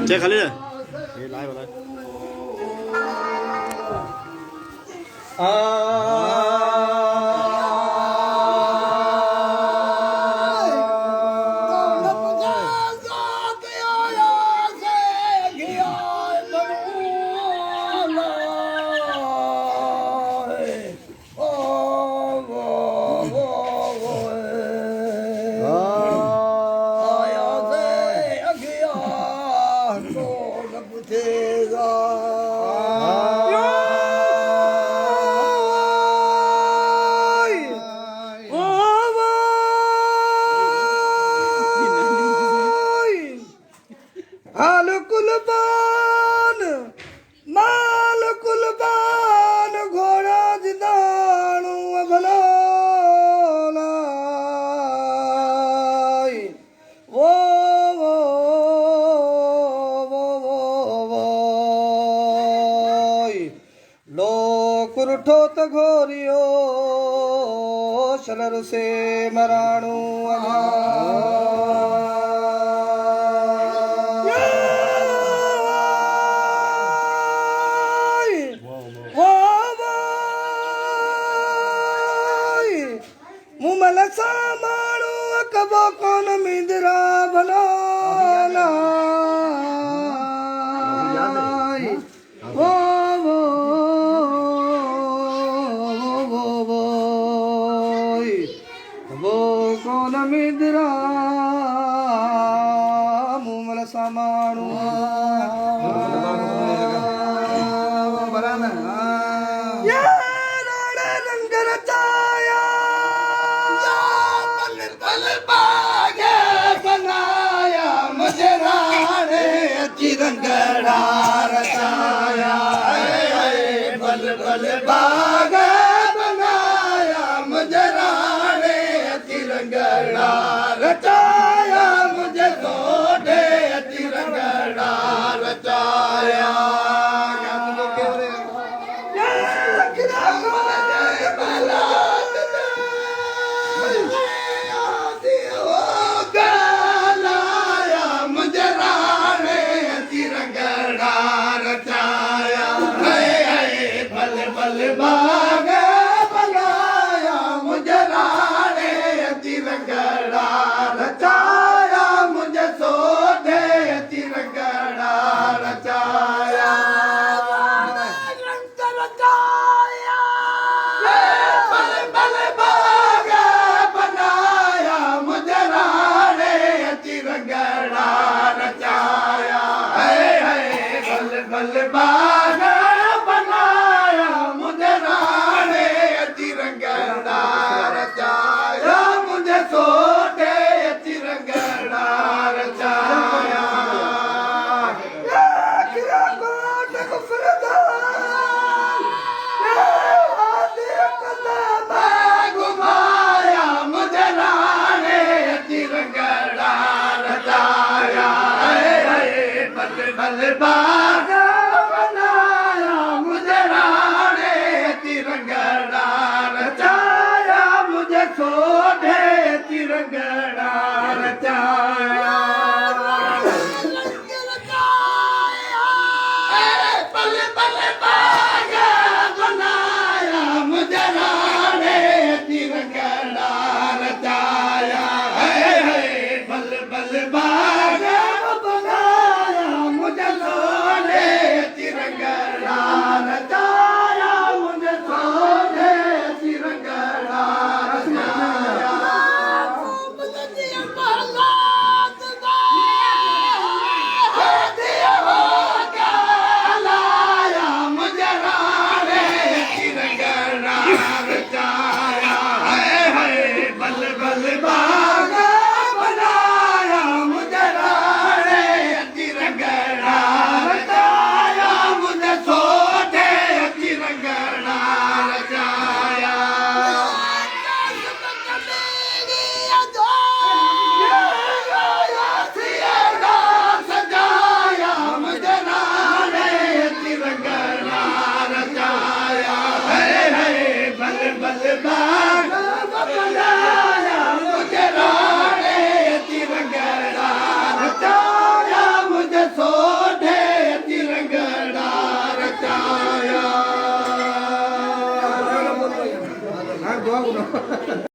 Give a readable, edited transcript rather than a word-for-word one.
chơi khá lên đi lái vào đây ठोत घोरियो शलर से मराणू मुमल सा माणू कबो कोन मिंदरा भला मिद्रा मुमल समाणू लंगर चाया पल बागे बनाया मुझे राणे चिरंगड़ा रचाया पल पल बागे बनाया मुझे राणे तिरंगड़ा रचाया मुझे सोडे तिरंगड़ा रचाया मुझे राणे तिरंगड़ा रचाया बल बल बाग बनाया मुझे राणे तिरंगड़ा रचाया मुझे सोडे तिरंगड़ा रचाया बल बल बाग बनाया मुझे राणे तिरंगड़ा रचाया बल बल बाग बनाया मुझे राणे तिरंगड़ा रचाया मुझे सोडे तिरंगड़ा रचाया घुमाया मुझे राणे तिरंगड़ा रचाया बल बल बाग बनाया मुझे राणे तिरंगड़ा रचाया मुझे सोडे तिरंगड़ा रचाया पल पल बाग बनाया मुझे राणे तिरंगड़ा रचाया बल बल बाग बनाया मुझे सोडे तिरंगड़ा रचाया मुझे सोडे तिरंगड़ा रचाया ਉਦੋਂ